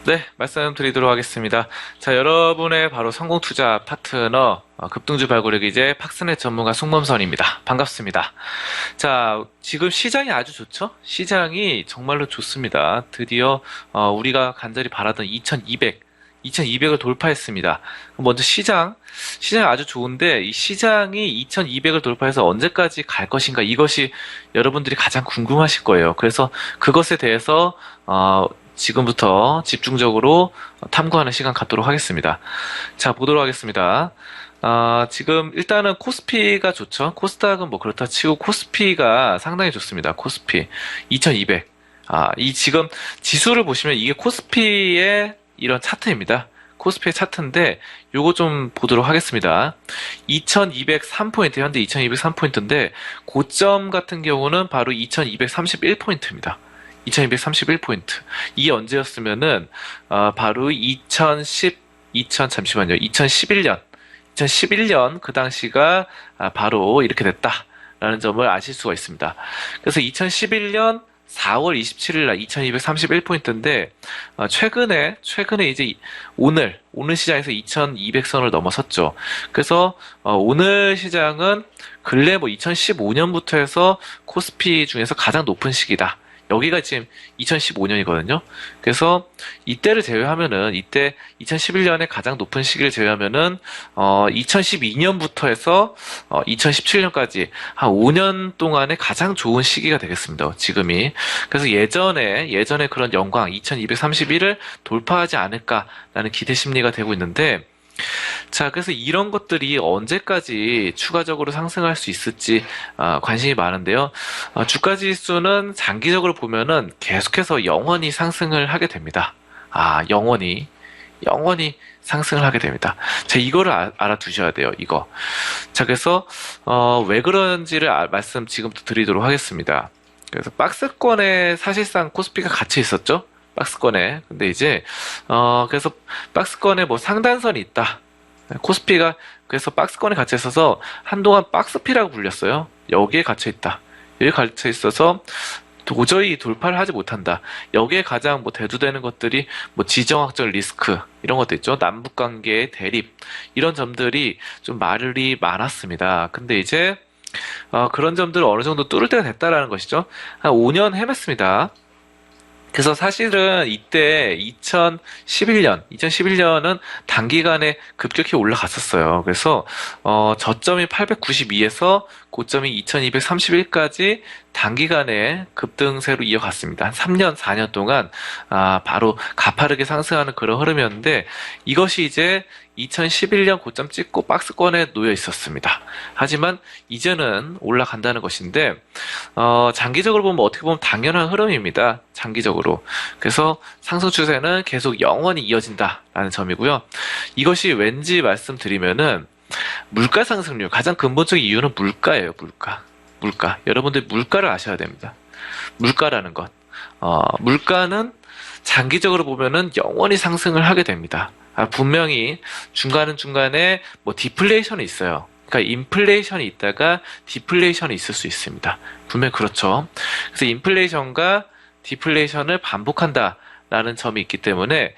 네, 말씀드리도록 하겠습니다. 자, 여러분의 바로 성공 투자 파트너, 급등주 발굴의 기재 팍스넷 전문가 송범선입니다. 반갑습니다. 자, 지금 시장이 아주 좋죠? 시장이 정말로 좋습니다. 드디어 우리가 간절히 바라던 2200을 돌파했습니다. 먼저 시장이 아주 좋은데 이 시장이 2200을 돌파해서 언제까지 갈 것인가, 이것이 여러분들이 가장 궁금하실 거예요. 그래서 그것에 대해서 지금부터 집중적으로 탐구하는 시간 갖도록 하겠습니다. 자, 보도록 하겠습니다. 지금 일단은 코스피가 좋죠. 코스닥은 뭐 그렇다 치고 코스피가 상당히 좋습니다. 코스피 2200. 이 지금 지수를 보시면 이게 코스피의 이런 차트입니다. 코스피의 차트인데 요거 좀 보도록 하겠습니다. 2203포인트, 현재 2203포인트인데 고점 같은 경우는 바로 2231포인트입니다. 2231포인트. 이게 언제였으면은 바로 2011년 그 당시가 바로 이렇게 됐다라는 점을 아실 수가 있습니다. 그래서 2011년 4월 27일 날 2231포인트인데 최근에 이제 오늘 시장에서 2200선을 넘어섰죠. 그래서 오늘 시장은 근래 뭐 2015년부터 해서 코스피 중에서 가장 높은 시기다. 여기가 지금 2015년이거든요. 그래서 이때를 제외하면은, 이때 2011년에 가장 높은 시기를 제외하면은 2012년부터 해서 2017년까지 한 5년 동안의 가장 좋은 시기가 되겠습니다. 지금이. 그래서 예전에 그런 영광 2231을 돌파하지 않을까라는 기대 심리가 되고 있는데, 자, 그래서 이런 것들이 언제까지 추가적으로 상승할 수 있을지 관심이 많은데요. 주가 지수는 장기적으로 보면은 계속해서 영원히 상승을 하게 됩니다. 영원히 상승을 하게 됩니다. 자, 이거를 알아두셔야 돼요. 이거. 자, 그래서 왜 그런지를 말씀 지금부터 드리도록 하겠습니다. 그래서 박스권에 사실상 코스피가 갇혀 있었죠. 박스권에. 근데 이제 그래서 박스권에 뭐 상단선이 있다. 코스피가 그래서 박스권에 갇혀 있어서 한동안 박스피라고 불렸어요. 여기에 갇혀 있다. 여기에 갇혀 있어서 도저히 돌파를 하지 못한다. 여기에 가장 뭐 대두되는 것들이 뭐 지정학적 리스크 이런 것도 있죠. 남북 관계의 대립 이런 점들이 좀 말이 많았습니다. 근데 이제 그런 점들을 어느 정도 뚫을 때가 됐다라는 것이죠. 한 5년 헤맸습니다. 그래서 사실은 이때 2011년은 단기간에 급격히 올라갔었어요. 그래서 저점이 892에서 고점이 2231까지 단기간에 급등세로 이어갔습니다. 한 3년, 4년 동안 바로 가파르게 상승하는 그런 흐름이었는데 이것이 이제 2011년 고점 찍고 박스권에 놓여 있었습니다. 하지만 이제는 올라간다는 것인데 장기적으로 보면 어떻게 보면 당연한 흐름입니다. 장기적으로. 그래서 상승 추세는 계속 영원히 이어진다라는 점이고요. 이것이 왠지 말씀드리면은 물가 상승률, 가장 근본적인 이유는 물가예요. 물가. 여러분들 물가를 아셔야 됩니다. 물가라는 것. 물가는 장기적으로 보면은 영원히 상승을 하게 됩니다. 분명히 중간에 뭐 디플레이션이 있어요. 그러니까 인플레이션이 있다가 디플레이션이 있을 수 있습니다. 분명히 그렇죠. 그래서 인플레이션과 디플레이션을 반복한다라는 점이 있기 때문에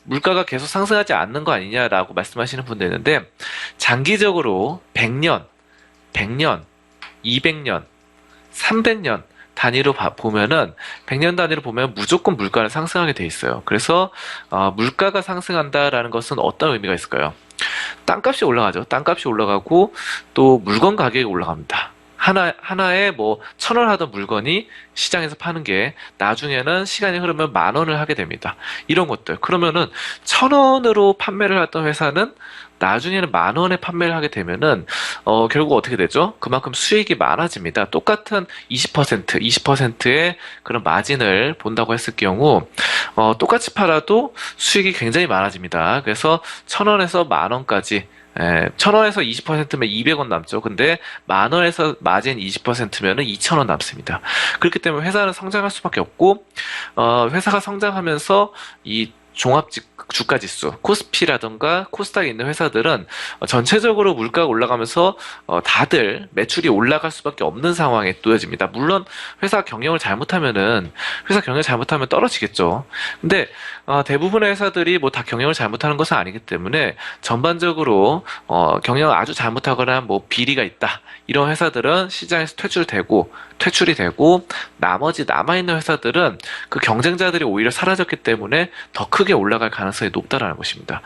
물가가 계속 상승하지 않는 거 아니냐라고 말씀하시는 분도 있는데 장기적으로 100년, 200년, 300년 단위로 보면은 100년 단위로 보면 무조건 물가는 상승하게 돼 있어요. 그래서 물가가 상승한다라는 것은 어떤 의미가 있을까요? 땅값이 올라가죠. 땅값이 올라가고 또 물건 가격이 올라갑니다. 하나에 뭐 1,000원 하던 물건이 시장에서 파는 게 나중에는 시간이 흐르면 10,000원을 하게 됩니다. 이런 것들. 그러면은 1,000원으로 판매를 했던 회사는 나중에는 10,000원에 판매를 하게 되면은 결국 어떻게 되죠? 그만큼 수익이 많아집니다. 똑같은 20%의 그런 마진을 본다고 했을 경우 똑같이 팔아도 수익이 굉장히 많아집니다. 그래서 1,000원에서 10,000원까지 1,000원에서 20%면 200원 남죠. 근데 10,000원에서 마진 20%면은 2,000원 남습니다. 그렇기 때문에 회사는 성장할 수밖에 없고, 회사가 성장하면서 이 종합 주가 지수, 코스피라던가 코스닥에 있는 회사들은 전체적으로 물가가 올라가면서 다들 매출이 올라갈 수밖에 없는 상황에 놓여집니다. 물론 회사 경영을 잘못하면 떨어지겠죠. 근데 대부분의 회사들이 뭐 다 경영을 잘못하는 것은 아니기 때문에 전반적으로 경영을 아주 잘못하거나 뭐 비리가 있다, 이런 회사들은 시장에서 퇴출이 되고 나머지 남아있는 회사들은 그 경쟁자들이 오히려 사라졌기 때문에 더 크게 올라갈 가능성이 높다라는 것입니다.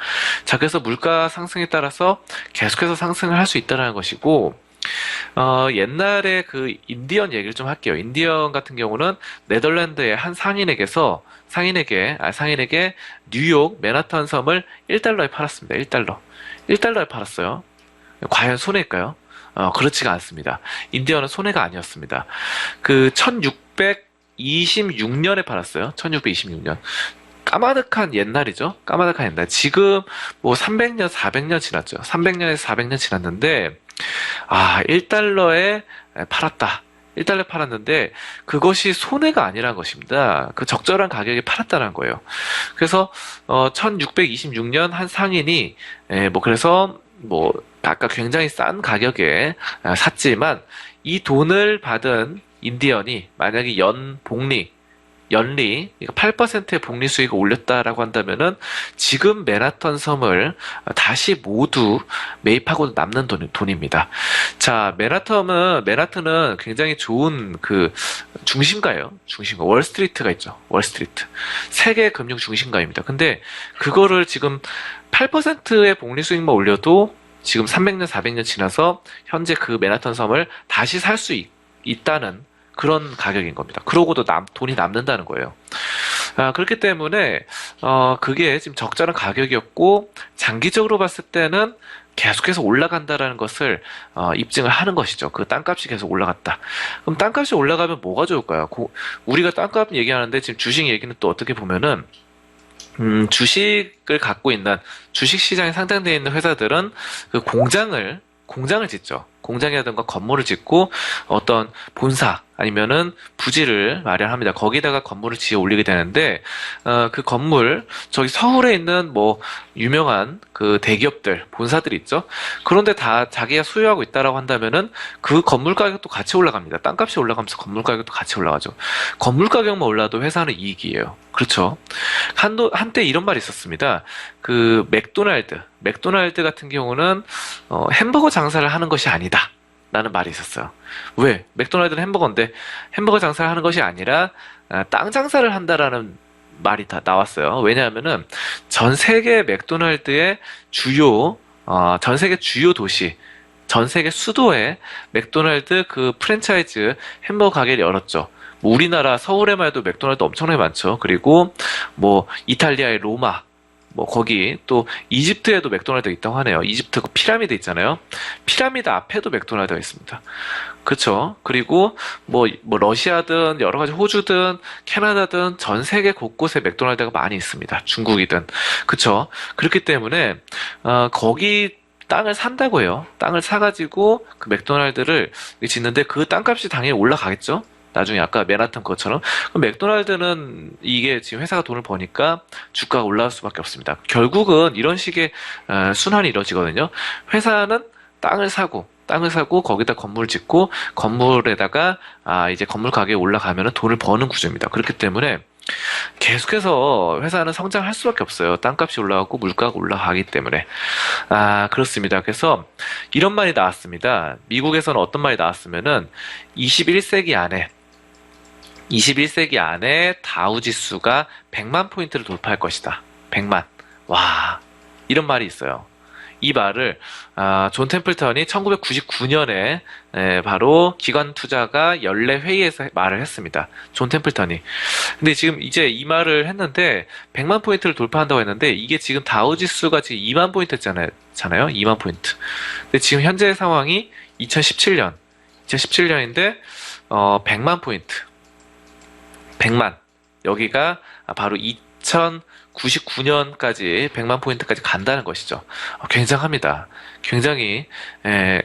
자, 그래서 물가 상승에 따라서 계속해서 상승을 할 수 있다는 것이고, 옛날에 그 인디언 얘기를 좀 할게요. 인디언 같은 경우는 네덜란드의 한 상인에게 뉴욕 맨하탄 섬을 1달러에 팔았습니다. 1달러에 팔았어요. 과연 손해일까요? 그렇지가 않습니다. 인디언은 손해가 아니었습니다. 그 1626년에 팔았어요. 1626년. 까마득한 옛날이죠. 까마득한 옛날. 지금 뭐 300년, 400년 지났죠. 300년에서 400년 지났는데, 1달러에 팔았다. 1달러에 팔았는데 그것이 손해가 아니라는 것입니다. 그 적절한 가격에 팔았다는 거예요. 그래서 1626년 한 상인이 그래서 아까 굉장히 싼 가격에 샀지만, 이 돈을 받은 인디언이 만약에 연리 8%의 복리 수익을 올렸다라고 한다면은 지금 맨하탄 섬을 다시 모두 매입하고 남는 돈입니다. 자, 맨하튼은 굉장히 좋은 그 중심가. 월스트리트가 있죠. 월스트리트. 세계 금융 중심가입니다. 근데 그거를 지금 8%의 복리 수익만 올려도 지금 300년, 400년 지나서 현재 그 맨하탄 섬을 다시 살 수 있다는 그런 가격인 겁니다. 그러고도 돈이 남는다는 거예요. 그렇기 때문에 그게 지금 적절한 가격이었고, 장기적으로 봤을 때는 계속해서 올라간다라는 것을 입증을 하는 것이죠. 그 땅값이 계속 올라갔다. 그럼 땅값이 올라가면 뭐가 좋을까요? 우리가 땅값 얘기하는데 지금 주식 얘기는 또 어떻게 보면은, 주식을 갖고 있는, 주식 시장에 상장되어 있는 회사들은 그 공장을 짓죠. 공장이라든가 건물을 짓고 어떤 본사 아니면은 부지를 마련합니다. 거기다가 건물을 지어 올리게 되는데, 그 건물, 저기 서울에 있는 뭐 유명한 그 대기업들, 본사들이 있죠. 그런데 다 자기가 소유하고 있다라고 한다면은 그 건물 가격도 같이 올라갑니다. 땅값이 올라가면서 건물 가격도 같이 올라가죠. 건물 가격만 올라도 회사는 이익이에요. 그렇죠. 한때 이런 말이 있었습니다. 그 맥도날드 같은 경우는 햄버거 장사를 하는 것이 아니다 라는 말이 있었어요. 왜? 맥도날드는 햄버거인데 햄버거 장사를 하는 것이 아니라 땅 장사를 한다라는 말이 다 나왔어요. 왜냐하면은 전 세계 맥도날드의 전 세계 주요 도시, 전 세계 수도에 맥도날드 그 프랜차이즈 햄버거 가게를 열었죠. 뭐 우리나라 서울에만 해도 맥도날드 엄청나게 많죠. 그리고 뭐 이탈리아의 로마, 뭐 거기 또 이집트에도 맥도날드가 있다고 하네요. 이집트 그 피라미드 있잖아요. 피라미드 앞에도 맥도날드가 있습니다. 그렇죠. 그리고 뭐 러시아든 여러 가지 호주든 캐나다든 전 세계 곳곳에 맥도날드가 많이 있습니다. 중국이든. 그렇죠. 그렇기 때문에 거기 땅을 산다고 해요. 땅을 사가지고 그 맥도날드를 짓는데 그 땅값이 당연히 올라가겠죠. 나중에 아까 맨하탄 것처럼. 그럼 맥도날드는 이게 지금 회사가 돈을 버니까 주가가 올라갈 수밖에 없습니다. 결국은 이런 식의 순환이 이루어지거든요. 회사는 땅을 사고 거기다 건물을 짓고 건물에다가 이제 건물 가격이 올라가면 돈을 버는 구조입니다. 그렇기 때문에 계속해서 회사는 성장할 수밖에 없어요. 땅값이 올라가고 물가가 올라가기 때문에. 그렇습니다. 그래서 이런 말이 나왔습니다. 미국에서는 어떤 말이 나왔으면은 21세기 안에 다우 지수가 100만 포인트를 돌파할 것이다. 100만. 와, 이런 말이 있어요. 이 말을 존 템플턴이 1999년에 바로 기관 투자가 연례 회의에서 말을 했습니다. 존 템플턴이. 근데 지금 이제 이 말을 했는데 100만 포인트를 돌파한다고 했는데 이게 지금 다우 지수가 지금 2만 포인트잖아요. 2만 포인트. 근데 지금 현재 상황이 2017년인데 100만 포인트. 100만. 여기가 바로 2099년까지 100만 포인트까지 간다는 것이죠. 굉장합니다. 굉장히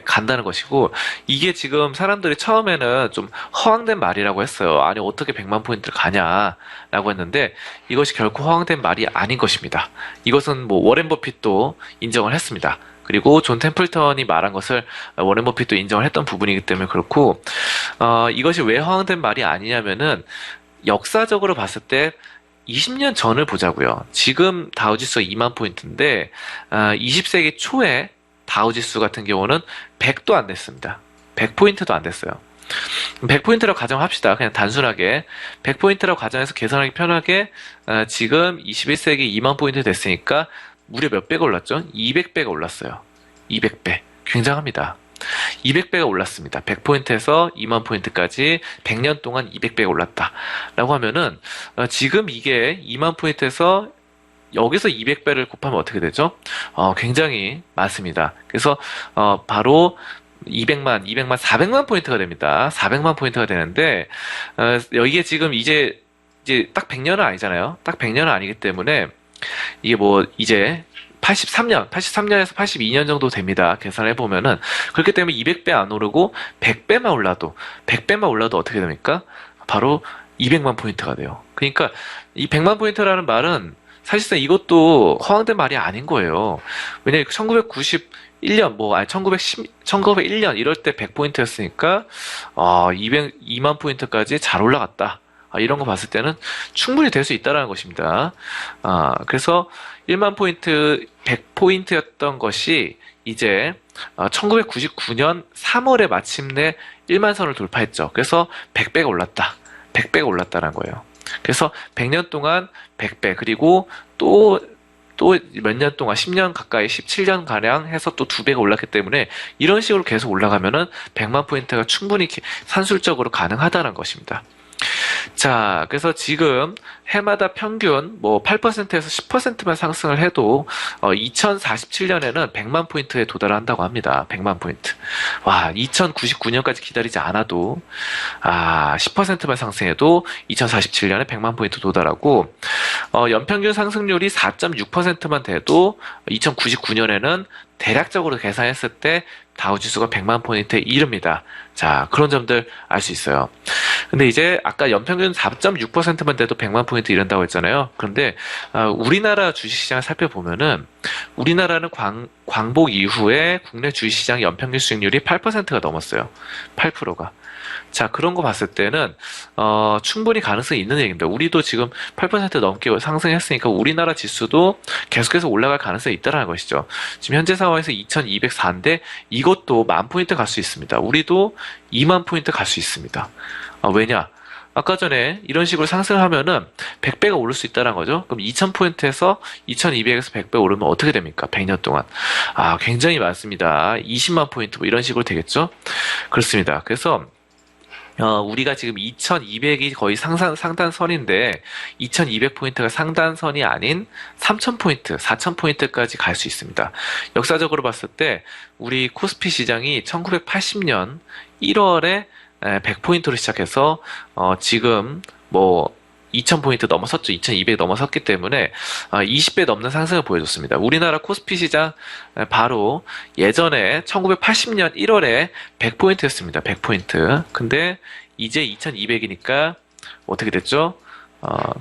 간다는 것이고, 이게 지금 사람들이 처음에는 좀 허황된 말이라고 했어요. 아니 어떻게 100만 포인트를 가냐라고 했는데, 이것이 결코 허황된 말이 아닌 것입니다. 이것은 뭐 워렌 버핏도 인정을 했습니다. 그리고 존 템플턴이 말한 것을 워렌 버핏도 인정을 했던 부분이기 때문에 그렇고, 이것이 왜 허황된 말이 아니냐면은 역사적으로 봤을 때 20년 전을 보자고요. 지금 다우지수가 2만 포인트인데 20세기 초에 다우지수 같은 경우는 100도 안 됐습니다. 100포인트도 안 됐어요. 100포인트라고 가정합시다. 그냥 단순하게 100포인트라고 가정해서 계산하기 편하게 지금 21세기 2만 포인트 됐으니까 무려 몇 배가 올랐죠? 200배가 올랐어요. 200배. 굉장합니다. 200배가 올랐습니다. 100포인트에서 2만 포인트까지 100년 동안 200배가 올랐다. 라고 하면은, 지금 이게 2만 포인트에서 여기서 200배를 곱하면 어떻게 되죠? 굉장히 많습니다. 그래서, 바로 200만, 400만 포인트가 됩니다. 400만 포인트가 되는데, 이게 지금 이제 딱 100년은 아니잖아요. 딱 100년은 아니기 때문에, 이게 뭐, 이제, 83년에서 82년 정도 됩니다. 계산해 보면은. 그렇기 때문에 200배 안 오르고 100배만 올라도 어떻게 됩니까? 바로 200만 포인트가 돼요. 그러니까 이 100만 포인트라는 말은 사실상 이것도 허황된 말이 아닌 거예요. 왜냐면 1991년, 1901년 이럴 때 100포인트였으니까, 202만 포인트까지 잘 올라갔다. 이런 거 봤을 때는 충분히 될 수 있다는 것입니다. 그래서 1만 포인트, 100포인트였던 것이 이제 1999년 3월에 마침내 1만 선을 돌파했죠. 그래서 100배가 올랐다. 100배가 올랐다는 거예요. 그래서 100년 동안 100배, 그리고 또 몇 년 동안 10년 가까이 17년 가량 해서 또 2배가 올랐기 때문에 이런 식으로 계속 올라가면은 100만 포인트가 충분히 산술적으로 가능하다는 것입니다. 자, 그래서 지금 해마다 평균 뭐 8%에서 10%만 상승을 해도 2047년에는 100만 포인트에 도달한다고 합니다. 100만 포인트. 와, 2099년까지 기다리지 않아도 10%만 상승해도 2047년에 100만 포인트 도달하고, 연평균 상승률이 4.6%만 돼도 2099년에는 대략적으로 계산했을 때 다우지수가 100만 포인트에 이릅니다. 자, 그런 점들 알 수 있어요. 근데 이제 아까 연평균 4.6%만 돼도 100만 포인트 이른다고 했잖아요. 그런데 우리나라 주식시장을 살펴보면은 우리나라는 광복 이후에 국내 주식시장 연평균 수익률이 8%가 넘었어요. 8%가. 자, 그런 거 봤을 때는 충분히 가능성이 있는 얘기입니다. 우리도 지금 8% 넘게 상승했으니까 우리나라 지수도 계속해서 올라갈 가능성이 있다는 것이죠. 지금 현재 상황에서 2204인데 이것도 10,000포인트 갈 수 있습니다. 우리도 2만 포인트 갈 수 있습니다. 왜냐? 아까 전에 이런 식으로 상승을 하면은 100배가 오를 수 있다는 거죠. 그럼 2000포인트에서 2200에서 100배 오르면 어떻게 됩니까? 100년 동안. 굉장히 많습니다. 20만 포인트 뭐 이런 식으로 되겠죠? 그렇습니다. 그래서 우리가 지금 2200이 거의 상단선인데 2200포인트가 상단선이 아닌 3000포인트, 4000포인트까지 갈 수 있습니다. 역사적으로 봤을 때 우리 코스피 시장이 1980년 1월에 100포인트로 시작해서 지금 뭐 2000포인트 넘어섰죠. 2200 넘어섰기 때문에 20배 넘는 상승을 보여줬습니다. 우리나라 코스피 시장 바로 예전에 1980년 1월에 100포인트였습니다. 100포인트. 근데 이제 2200이니까 어떻게 됐죠?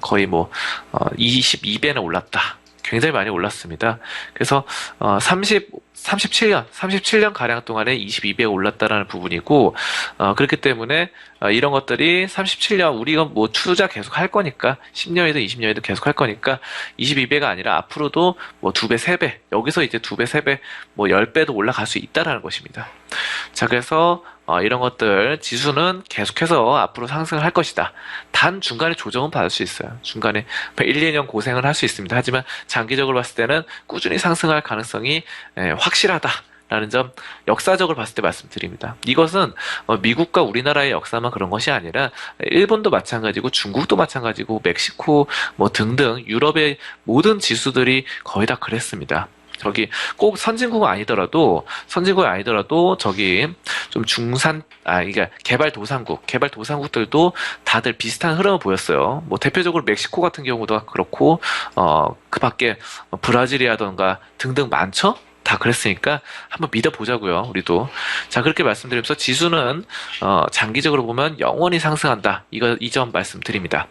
거의 뭐 22배나 올랐다. 굉장히 많이 올랐습니다. 그래서 37년 가량 동안에 22배가 올랐다라는 부분이고, 그렇기 때문에 이런 것들이 37년 우리가 뭐 투자 계속 할 거니까 10년이든 20년이든 계속 할 거니까 22배가 아니라 앞으로도 뭐 2배, 3배, 여기서 이제 2배, 3배, 뭐 10배도 올라갈 수 있다라는 것입니다. 자, 그래서 이런 것들 지수는 계속해서 앞으로 상승을 할 것이다. 단 중간에 조정은 받을 수 있어요. 중간에 1, 2년 고생을 할 수 있습니다. 하지만 장기적으로 봤을 때는 꾸준히 상승할 가능성이 확실하다라는 점 역사적으로 봤을 때 말씀드립니다. 이것은 미국과 우리나라의 역사만 그런 것이 아니라 일본도 마찬가지고 중국도 마찬가지고 멕시코 뭐 등등 유럽의 모든 지수들이 거의 다 그랬습니다. 저기 꼭 선진국이 아니더라도 저기 좀 그러니까 개발도상국들도 다들 비슷한 흐름을 보였어요. 뭐 대표적으로 멕시코 같은 경우도 그렇고, 그 밖에 브라질이라던가 등등 많죠? 다 그랬으니까 한번 믿어보자고요, 우리도. 자, 그렇게 말씀드리면서 지수는 장기적으로 보면 영원히 상승한다. 이 점 말씀드립니다.